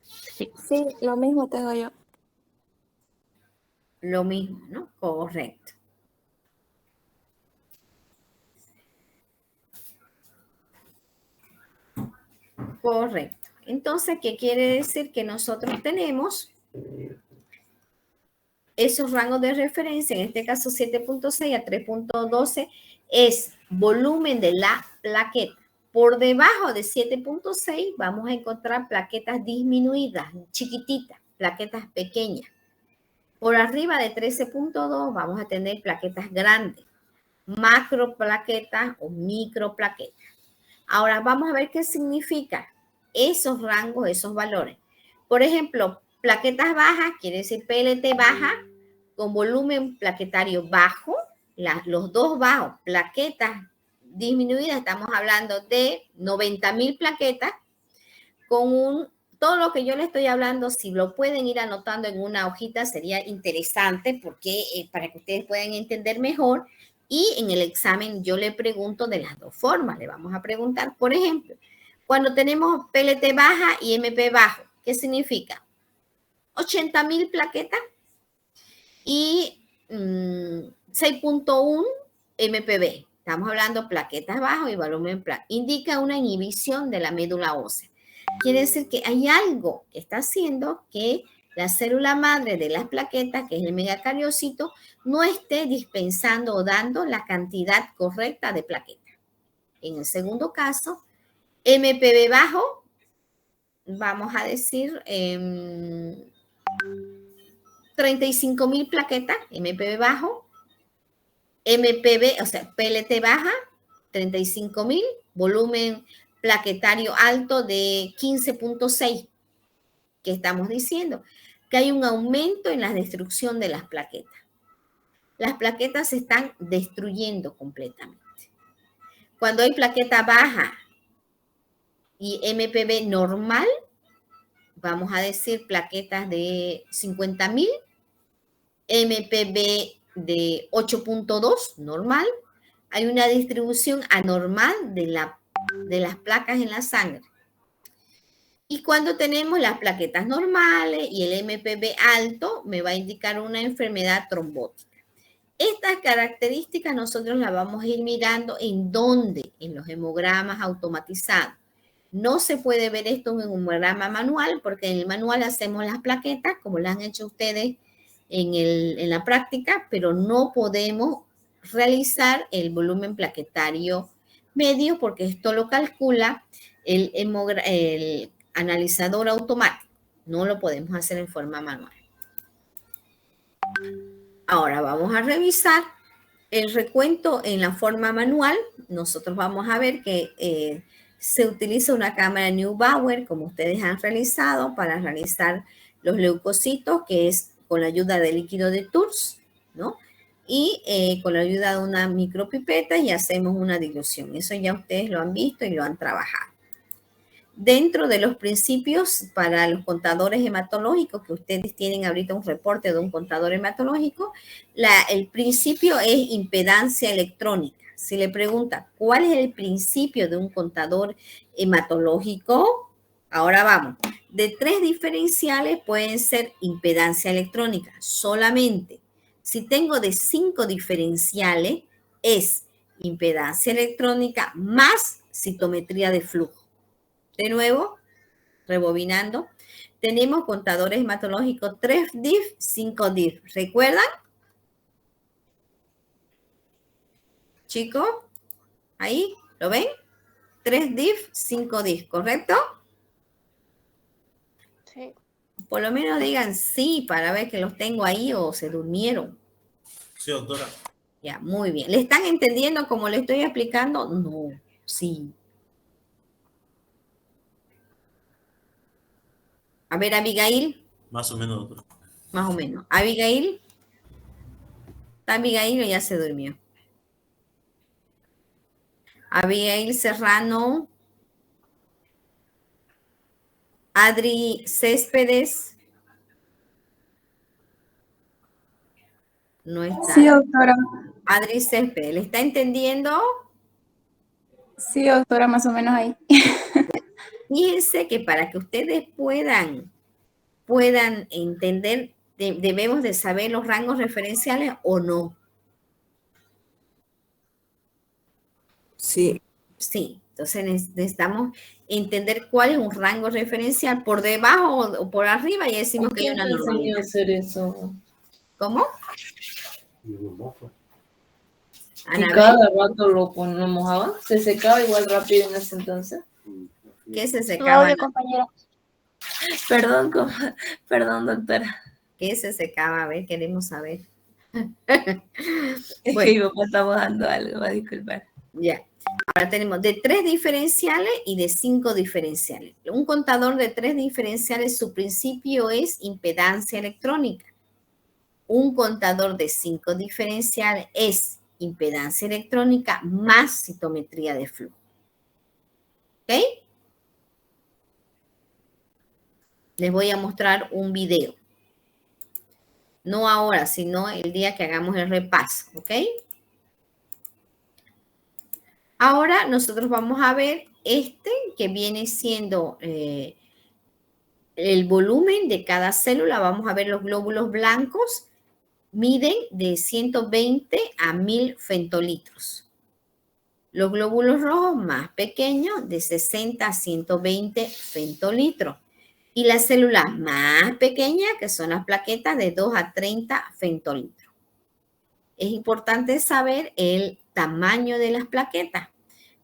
Sí. Sí, lo mismo tengo yo. Lo mismo, ¿no? Correcto. Correcto. Entonces, ¿qué quiere decir? Que nosotros tenemos esos rangos de referencia, en este caso 7.6 a 3.12, es volumen de la plaqueta. Por debajo de 7.6 vamos a encontrar plaquetas disminuidas, chiquititas, plaquetas pequeñas. Por arriba de 13.2 vamos a tener plaquetas grandes, macroplaquetas o microplaquetas. Ahora vamos a ver qué significa esos rangos, esos valores. Por ejemplo, plaquetas bajas, quiere decir PLT baja, con volumen plaquetario bajo, los dos bajos, plaquetas disminuidas, estamos hablando de 90.000 plaquetas, con todo lo que yo le estoy hablando, si lo pueden ir anotando en una hojita, sería interesante porque para que ustedes puedan entender mejor. Y en el examen yo le pregunto de las dos formas. Le vamos a preguntar, por ejemplo, cuando tenemos PLT baja y MP bajo, ¿qué significa? 80.000 plaquetas y 6.1 MPB. Estamos hablando plaquetas bajo y volumen indica una inhibición de la médula ósea. Quiere decir que hay algo que está haciendo que la célula madre de las plaquetas, que es el megacariocito, no esté dispensando o dando la cantidad correcta de plaquetas. En el segundo caso, MPB bajo, vamos a decir 35.000 plaquetas, MPB bajo, MPB, o sea, PLT baja, 35.000, volumen plaquetario alto de 15.6. ¿Qué estamos diciendo? Que hay un aumento en la destrucción de las plaquetas. Las plaquetas se están destruyendo completamente. Cuando hay plaqueta baja y MPB normal, vamos a decir plaquetas de 50.000, MPB de 8.2 normal, hay una distribución anormal de la de las placas en la sangre. Y cuando tenemos las plaquetas normales y el MPB alto, me va a indicar una enfermedad trombótica. Estas características nosotros las vamos a ir mirando en dónde, en los hemogramas automatizados. No se puede ver esto en un hemograma manual, porque en el manual hacemos las plaquetas, como las han hecho ustedes en la práctica, pero no podemos realizar el volumen plaquetario medio, porque esto lo calcula el analizador automático. No lo podemos hacer en forma manual. Ahora vamos a revisar el recuento en la forma manual. Nosotros vamos a ver que se utiliza una cámara Neubauer, como ustedes han realizado, para realizar los leucocitos, que es con la ayuda del líquido de Tours, ¿no? Y con la ayuda de una micropipeta y hacemos una dilución. Eso ya ustedes lo han visto y lo han trabajado. Dentro de los principios para los contadores hematológicos, que ustedes tienen ahorita un reporte de un contador hematológico, el principio es impedancia electrónica. Si le pregunta, ¿cuál es el principio de un contador hematológico? Ahora vamos. De 3 diferenciales pueden ser impedancia electrónica solamente. Si tengo de 5 diferenciales, es impedancia electrónica más citometría de flujo. De nuevo, rebobinando, tenemos contadores hematológicos 3 DIF, 5 DIF. ¿Recuerdan? Chicos, ahí, ¿lo ven? 3 DIF, 5 DIF, ¿correcto? Sí. Por lo menos digan sí para ver que los tengo ahí o se durmieron. Sí, doctora. Ya, muy bien. ¿Le están entendiendo cómo le estoy explicando? No, sí. A ver, Abigail. Más o menos, doctora. Más o menos. Abigail. ¿Está Abigail o ya se durmió? Abigail Serrano. Adri Céspedes. No está. Sí, doctora. Adri Céspedes, ¿le está entendiendo? Sí, doctora, más o menos ahí. Fíjense que para que ustedes puedan entender, debemos de saber los rangos referenciales o no. Sí. Sí, entonces necesitamos entender cuál es un rango referencial por debajo o por arriba y decimos que hay una normalidad. hacer eso? ¿Cómo? Y cada rato lo mojaba, se secaba igual rápido en ese entonces. ¿Qué se Su secaba? audio, compañera. Perdón, doctora. ¿Qué se secaba? A ver, queremos saber. Es Bueno. que mi papá está bajando algo, va a disculpar. Ya. Ahora tenemos de 3 diferenciales y de 5 diferenciales. Un contador de 3 diferenciales, su principio es impedancia electrónica. Un contador de 5 diferenciales es impedancia electrónica más citometría de flujo. ¿Ok? Les voy a mostrar un video. No ahora, sino el día que hagamos el repaso. ¿Ok? Ahora nosotros vamos a ver que viene siendo el volumen de cada célula. Vamos a ver los glóbulos blancos. Miden de 120 a 1000 femtolitros. Los glóbulos rojos más pequeños de 60 a 120 femtolitros. Y las células más pequeñas, que son las plaquetas, de 2 a 30 femtolitros. Es importante saber el tamaño de las plaquetas,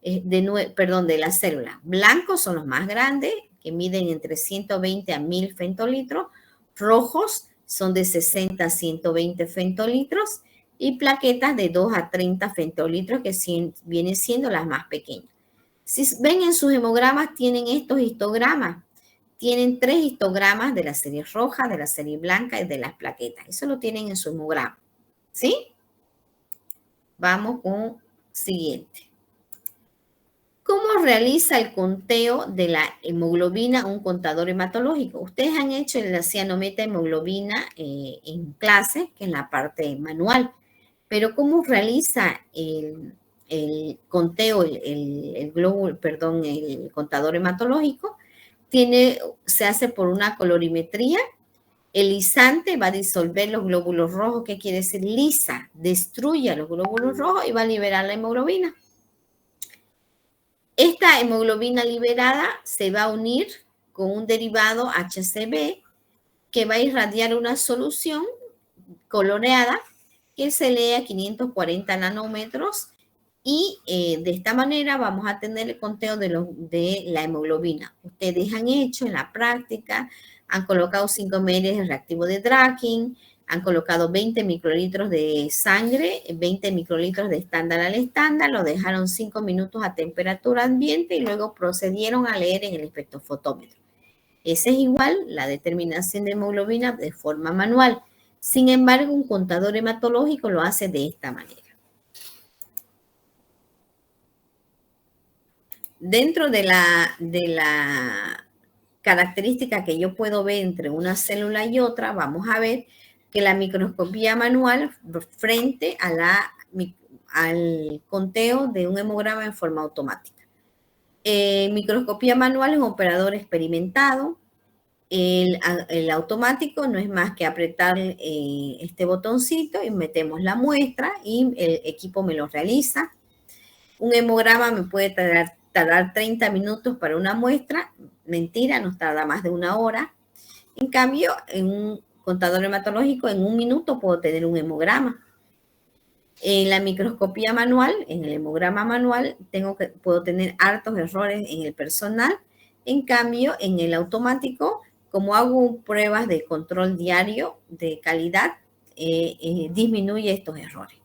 de las células. Blancos son los más grandes, que miden entre 120 a 1000 femtolitros. Rojos son de 60 a 120 femtolitros. Y plaquetas de 2 a 30 femtolitros, que vienen siendo las más pequeñas. Si ven en sus hemogramas, tienen estos histogramas. Tienen 3 histogramas de la serie roja, de la serie blanca y de las plaquetas. Eso lo tienen en su hemograma. ¿Sí? Vamos con siguiente. ¿Cómo realiza el conteo de la hemoglobina un contador hematológico? Ustedes han hecho la cianomethemoglobina en clase, que en la parte manual. Pero ¿cómo realiza el conteo, el glóbulo, perdón, el contador hematológico, se hace por una colorimetría. El lisante va a disolver los glóbulos rojos. ¿Qué quiere decir? Lisa, destruye los glóbulos rojos y va a liberar la hemoglobina. Esta hemoglobina liberada se va a unir con un derivado HCB que va a irradiar una solución coloreada que se lee a 540 nanómetros y de esta manera vamos a tener el conteo de la hemoglobina. Ustedes han hecho en la práctica, han colocado 5 ml de reactivo de Draken, han colocado 20 microlitros de sangre, 20 microlitros de estándar al estándar, lo dejaron 5 minutos a temperatura ambiente y luego procedieron a leer en el espectrofotómetro. Esa es igual la determinación de hemoglobina de forma manual. Sin embargo, un contador hematológico lo hace de esta manera. Dentro de la característica que yo puedo ver entre una célula y otra, vamos a ver que la microscopía manual frente al conteo de un hemograma en forma automática. Microscopía manual es un operador experimentado. El automático no es más que apretar este botoncito y metemos la muestra y el equipo me lo realiza. Un hemograma me puede tardar 30 minutos para una muestra. Mentira, nos tarda más de 1 hora. En cambio, en un contador hematológico, en 1 minuto puedo tener un hemograma. En la microscopía manual, en el hemograma manual, puedo tener hartos errores en el personal. En cambio, en el automático, como hago pruebas de control diario de calidad, disminuye estos errores.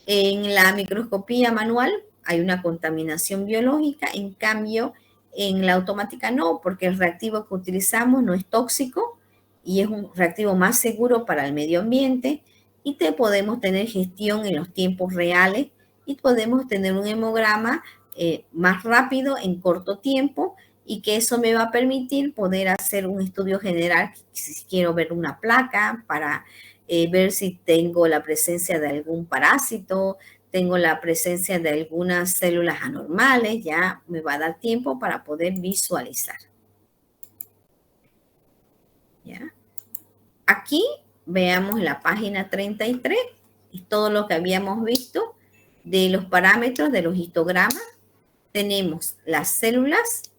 En la microscopía manual hay una contaminación biológica, en cambio, en la automática no, porque el reactivo que utilizamos no es tóxico y es un reactivo más seguro para el medio ambiente y podemos tener gestión en los tiempos reales y podemos tener un hemograma más rápido en corto tiempo y que eso me va a permitir poder hacer un estudio general si quiero ver una placa para ver si tengo la presencia de algún parásito, tengo la presencia de algunas células anormales, ya me va a dar tiempo para poder visualizar. ¿Ya? Aquí veamos la página 33, es todo lo que habíamos visto de los parámetros de los histogramas. Tenemos las células,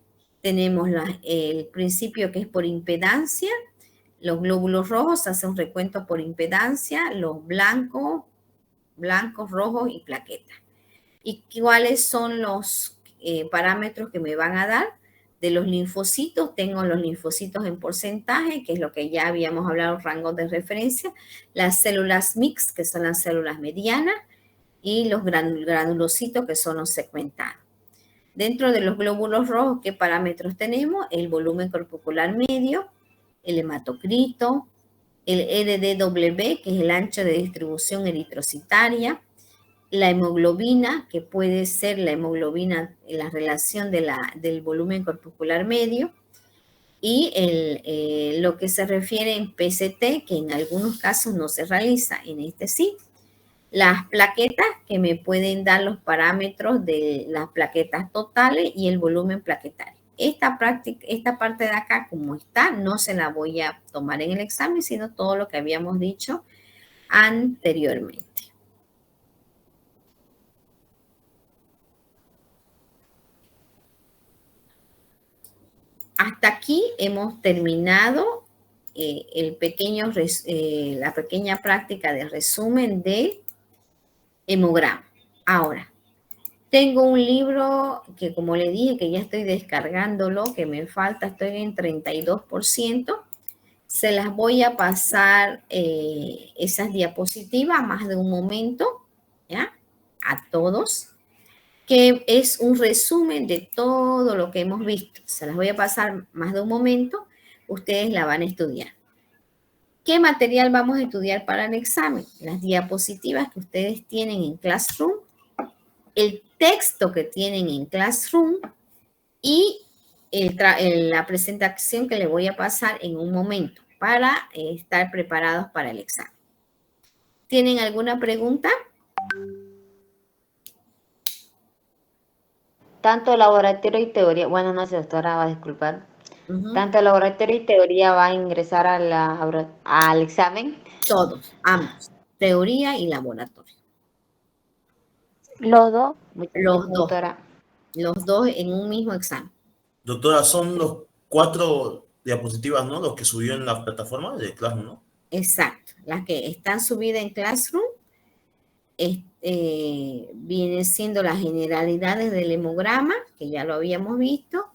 tenemos el principio que es por impedancia, los glóbulos rojos, hace un recuento por impedancia, los blancos, rojos y plaquetas. ¿Y cuáles son los parámetros que me van a dar? De los linfocitos, tengo los linfocitos en porcentaje, que es lo que ya habíamos hablado, rangos de referencia, las células mixtas, que son las células medianas, y los granulocitos, que son los segmentados. Dentro de los glóbulos rojos, ¿qué parámetros tenemos? El volumen corpuscular medio, el hematocrito, el RDW, que es el ancho de distribución eritrocitaria, la hemoglobina, que puede ser la hemoglobina en la relación del volumen corpuscular medio, y lo que se refiere en PCT, que en algunos casos no se realiza, en este sí. Las plaquetas, que me pueden dar los parámetros de las plaquetas totales y el volumen plaquetario. Esta parte de acá, como está, no se la voy a tomar en el examen, sino todo lo que habíamos dicho anteriormente. Hasta aquí hemos terminado la pequeña práctica de resumen de hemograma. Ahora, tengo un libro que, como le dije, que ya estoy descargándolo, que me falta, estoy en 32%. Se las voy a pasar esas diapositivas más de un momento, ¿ya? A todos, que es un resumen de todo lo que hemos visto. Se las voy a pasar más de un momento, ustedes la van a estudiar. ¿Qué material vamos a estudiar para el examen? Las diapositivas que ustedes tienen en Classroom, el texto que tienen en Classroom y la presentación que le voy a pasar en un momento para estar preparados para el examen. ¿Tienen alguna pregunta? tanto laboratorio y teoría, bueno, no sé, doctora, va a disculpar. Ujú. Tanto laboratorio y teoría va a ingresar al examen. Todos, ambos, teoría y laboratorio. Los dos. Muchas Los gracias, dos, doctora. los dos en un mismo examen. Doctora, son los 4 diapositivas, ¿no? Los que subió en la plataforma de Classroom, ¿no? Exacto, las que están subidas en Classroom vienen siendo las generalidades del hemograma, que ya lo habíamos visto.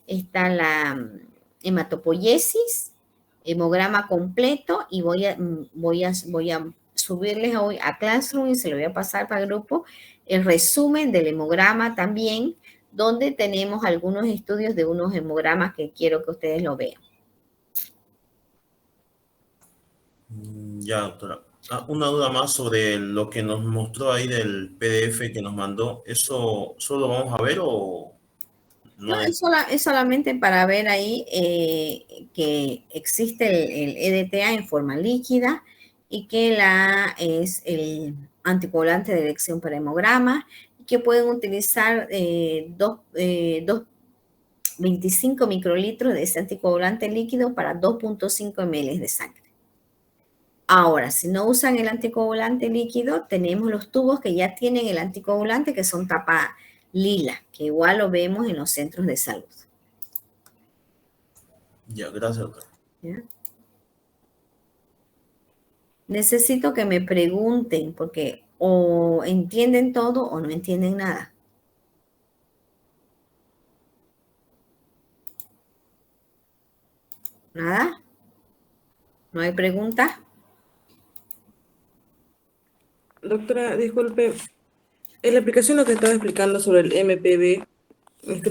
Está la hematopoiesis, hemograma completo, y voy a subirles hoy a Classroom y se lo voy a pasar para el grupo el resumen del hemograma también, donde tenemos algunos estudios de unos hemogramas que quiero que ustedes lo vean. Ya, doctora. Una duda más sobre lo que nos mostró ahí del PDF que nos mandó. ¿Eso solo lo vamos a ver o no? No, es solamente para ver ahí que existe el EDTA en forma líquida y que es el anticoagulante de elección para hemograma, y que pueden utilizar 25 microlitros de ese anticoagulante líquido para 2.5 ml de sangre. Ahora, si no usan el anticoagulante líquido, tenemos los tubos que ya tienen el anticoagulante, que son tapa lila, que igual lo vemos en los centros de salud. Ya, gracias, doctora. ¿Ya? Necesito que me pregunten, porque o entienden todo o no entienden nada. ¿Nada? ¿No hay preguntas? Doctora, disculpe, en la aplicación lo que estaba explicando sobre el MPB,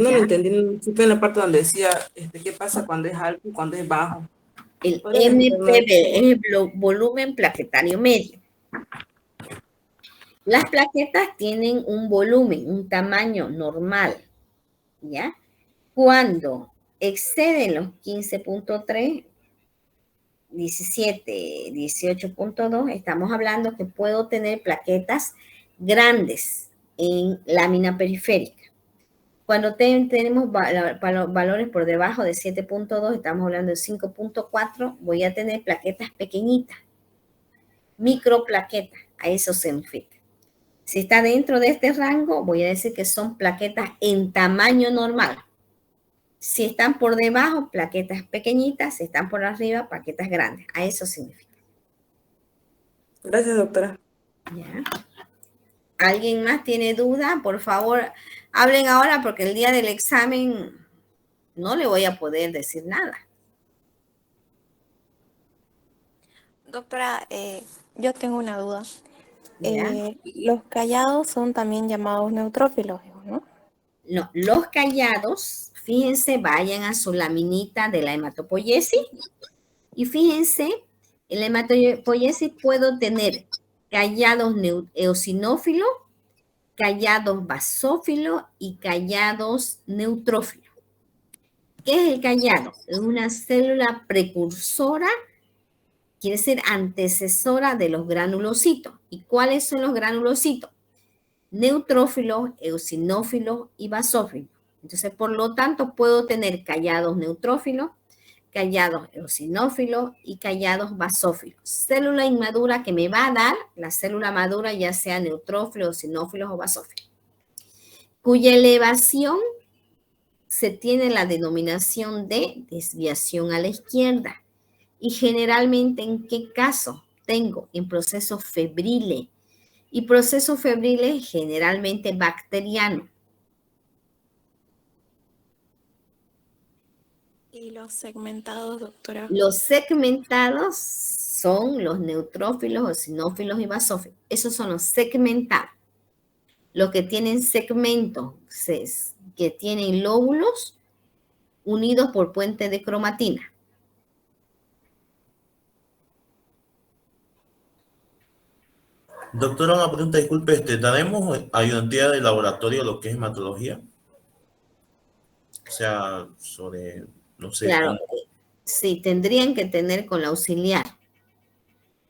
no lo entendí, no supe en la parte donde decía qué pasa cuando es alto y cuando es bajo. El ¿Podría explicarme? MPB es el volumen plaquetario medio. Las plaquetas tienen un volumen, un tamaño normal, ¿ya? Cuando exceden los 15.3, 17, 18.2, estamos hablando que puedo tener plaquetas grandes en lámina periférica. Cuando tenemos valores por debajo de 7.2, estamos hablando de 5.4, voy a tener plaquetas pequeñitas, microplaquetas, a eso se refiere. Si está dentro de este rango, voy a decir que son plaquetas en tamaño normal. Si están por debajo, plaquetas pequeñitas. Si están por arriba, plaquetas grandes. A eso significa. Gracias, doctora. ¿Ya? ¿Alguien más tiene duda? Por favor, hablen ahora porque el día del examen no le voy a poder decir nada. Doctora, yo tengo una duda. ¿Ya? Los callados son también llamados neutrófilos, ¿no? No, los callados, fíjense, vayan a su laminita de la hematopoiesis y fíjense, en la hematopoiesis puedo tener callados eosinófilos, callados basófilos y callados neutrófilos. ¿Qué es el callado? Es una célula precursora, quiere ser antecesora de los granulocitos. ¿Y cuáles son los granulocitos? Neutrófilos, eosinófilos y basófilos. Entonces, por lo tanto, puedo tener callados neutrófilos, callados eosinófilos y callados basófilos. Célula inmadura que me va a dar la célula madura, ya sea neutrófilos, eosinófilos o basófilos, cuya elevación se tiene la denominación de desviación a la izquierda. Y generalmente, ¿en qué caso? Tengo en procesos febriles. Y procesos febriles generalmente bacterianos. ¿Y los segmentados, doctora? Los segmentados son los neutrófilos, eosinófilos y basófilos. Esos son los segmentados. Los que tienen segmentos, que tienen lóbulos unidos por puente de cromatina. Doctora, una pregunta, disculpe, ¿tenemos ayudantía de laboratorio lo que es hematología? O sea, sobre, no sé. Claro, sí, tendrían que tener con la auxiliar.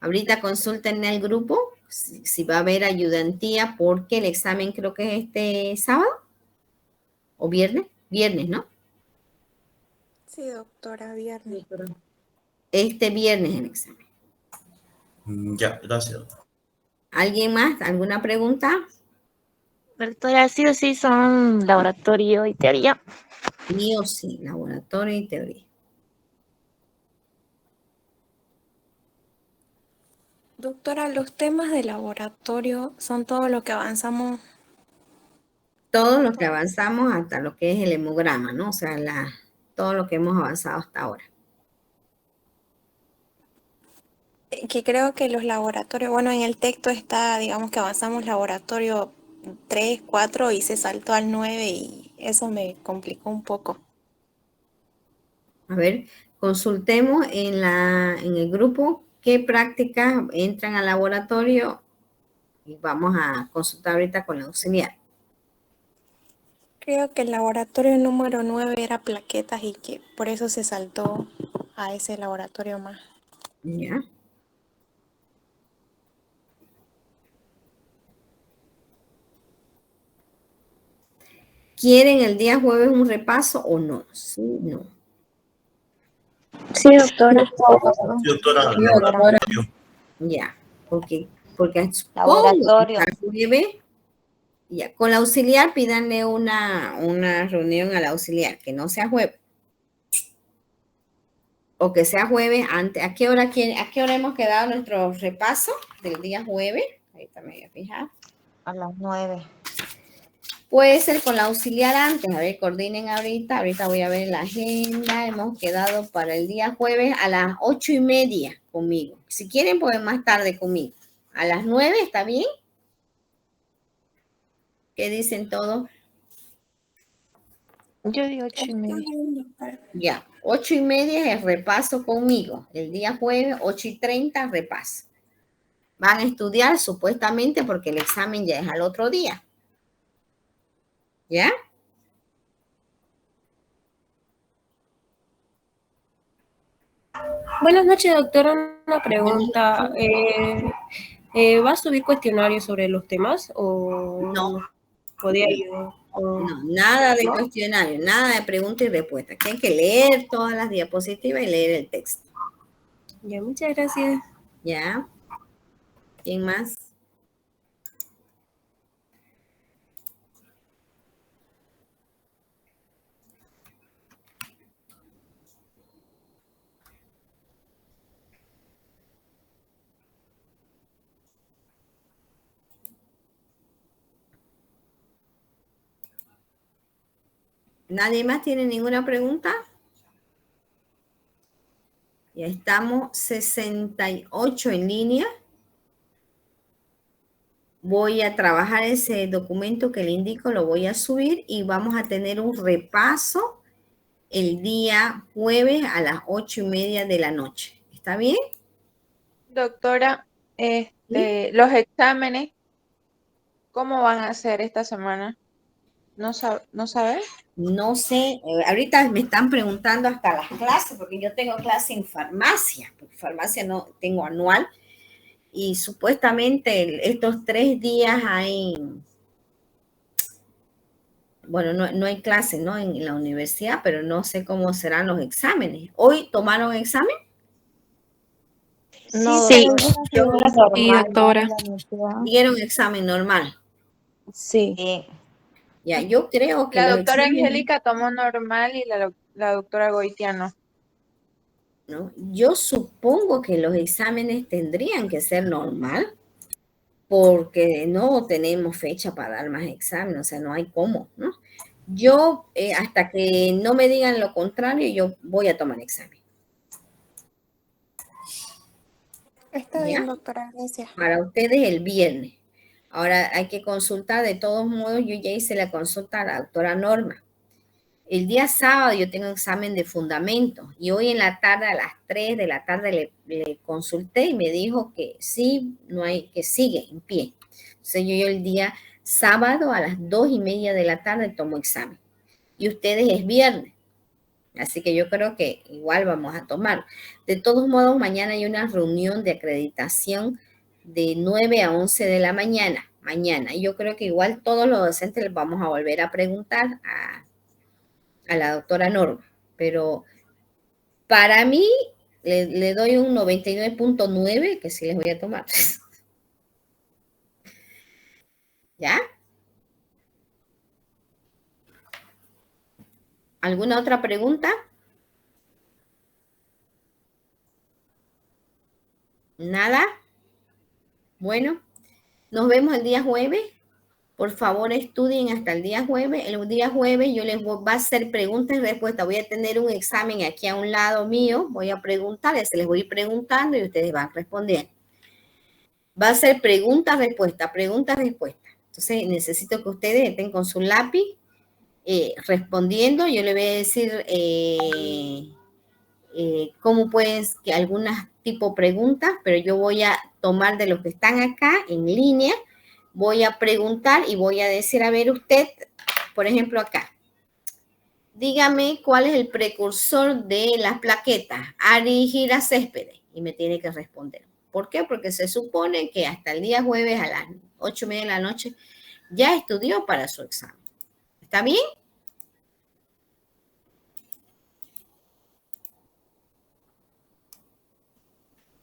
Ahorita consulten el grupo si va a haber ayudantía, porque el examen creo que es este sábado. ¿O viernes? Viernes, ¿no? Sí, doctora, viernes. Este viernes el examen. Ya, gracias. ¿Alguien más? ¿Alguna pregunta? Doctora, sí o sí son laboratorio y teoría. Sí o sí, laboratorio y teoría. Doctora, los temas de laboratorio son todo lo que avanzamos. Todo lo que avanzamos hasta lo que es el hemograma, ¿no? O sea, todo lo que hemos avanzado hasta ahora. Que creo que los laboratorios, bueno, en el texto está, digamos que avanzamos laboratorio 3, 4 y se saltó al 9 y eso me complicó un poco. A ver, consultemos en el grupo qué prácticas entran al laboratorio y vamos a consultar ahorita con la auxiliar. Creo que el laboratorio número 9 era plaquetas y que por eso se saltó a ese laboratorio más. Ya. ¿Quieren el día jueves un repaso o no? Sí, no. Sí, doctora. Sí, doctora, laboratorio. Ya, porque Laboratorio. jueves, ya, con la auxiliar pídanle una reunión a la auxiliar, que no sea jueves. O que sea jueves antes. ¿A qué hora hemos quedado nuestro repaso del día jueves? Ahorita me voy a fijar. A las 9. Puede ser con la auxiliar antes. A ver, coordinen ahorita. Ahorita voy a ver la agenda. Hemos quedado para el día jueves a las 8:30 conmigo. Si quieren, pueden más tarde conmigo. A las 9, ¿está bien? ¿Qué dicen todos? Yo digo 8:30. Ya, 8:30 es el repaso conmigo. El día jueves, 8:30, repaso. Van a estudiar supuestamente porque el examen ya es al otro día. ¿Ya? Buenas noches, doctora. Una pregunta. ¿Va a subir cuestionarios sobre los temas o no? ¿Podría ayudar? No, nada de cuestionario, nada de preguntas y respuestas. Tienen que leer todas las diapositivas y leer el texto. Ya, muchas gracias. ¿Ya? ¿Quién más? ¿Nadie más tiene ninguna pregunta? Ya estamos 68 en línea. Voy a trabajar ese documento que le indico, lo voy a subir y vamos a tener un repaso el día jueves a las 8:30 de la noche. ¿Está bien? Doctora, los exámenes, ¿cómo van a ser esta semana? ¿No sabe? No sé, ahorita me están preguntando hasta las clases, porque yo tengo clase en farmacia, porque farmacia no tengo anual, y supuestamente estos 3 días hay, bueno, no hay clases, ¿no? En la universidad, pero no sé cómo serán los exámenes. ¿Hoy tomaron examen? No, Sí. Sí, doctora. Dieron examen normal. Sí. Ya, yo creo que La los doctora exámenes, Angélica tomó normal y la doctora Goitiano. ¿no? Yo supongo que los exámenes tendrían que ser normal, porque no tenemos fecha para dar más exámenes, o sea, no hay cómo, ¿no? Yo, hasta que no me digan lo contrario, yo voy a tomar examen. Está bien, doctora, gracias. Para ustedes el viernes. Ahora hay que consultar, de todos modos, yo ya hice la consulta a la doctora Norma. El día sábado yo tengo examen de fundamentos y hoy en la tarde a las 3 de la tarde le consulté y me dijo que sí, no hay, que sigue en pie. Entonces yo el día sábado a las 2:30 de la tarde tomo examen. Y ustedes es viernes. Así que yo creo que igual vamos a tomar. De todos modos, mañana hay una reunión de acreditación de 9 a 11 de la mañana. Mañana. Y yo creo que igual todos los docentes les vamos a volver a preguntar a la doctora Norma, pero para mí le doy un 99.9 que sí les voy a tomar. ¿Ya? ¿Alguna otra pregunta? ¿Nada? Bueno, nos vemos el día jueves. Por favor, estudien hasta el día jueves. El día jueves yo les voy a hacer preguntas y respuestas. Voy a tener un examen aquí a un lado mío. Voy a preguntarles, les voy preguntando y ustedes van a responder. Va a ser pregunta-respuesta, pregunta-respuesta. Entonces, necesito que ustedes estén con su lápiz respondiendo. Yo le voy a decir cómo puedes, que algunas tipo preguntas, pero yo voy a tomar de los que están acá en línea. Voy a preguntar y voy a decir, a ver usted, por ejemplo acá, dígame cuál es el precursor de las plaquetas, Arigida Céspedes, y me tiene que responder. ¿Por qué? Porque se supone que hasta el día jueves a las 8:30 de la noche ya estudió para su examen. ¿Está bien?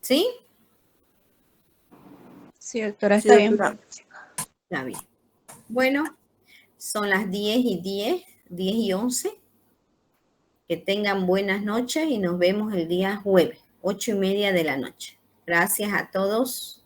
¿Sí? Sí, doctora, está bien. Está bien. Bueno, son las 10:10, 10:11. Que tengan buenas noches y nos vemos el día jueves, 8:30 de la noche. Gracias a todos.